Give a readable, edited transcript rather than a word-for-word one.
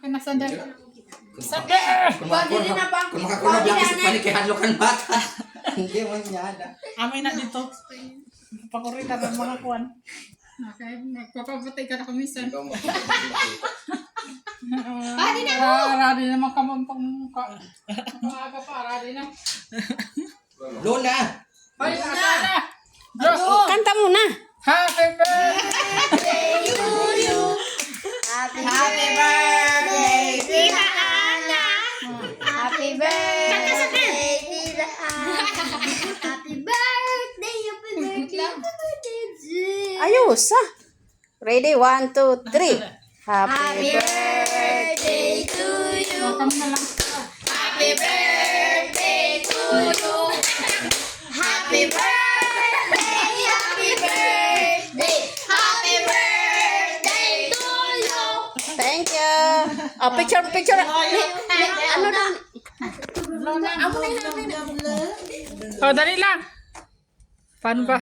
Nasandal. Kung makakuha lang sa panikihanlokan bata. Hindi man yada. Amay na dito. Pakurita ng mga kuwan. Okay, nagpapabutay ka na kumisan. Pwede na mo. Rari naman ka mukha. Maaga pa, rari na. Lola! Ay, na. Kanta muna. Happy birthday to you. Happy birthday, Tita Ana. Happy birthday, Tita Ana. Happy birthday, happy birthday, happy birthday. Ayos ah. Ready? 1, 2, 3. Happy birthday to you. Welcome na lang. Happy birthday to you. Happy birthday, happy birthday, happy birthday to you. Thank you. Oh, picture. Ano na? Oh, dali lang. Paano ba?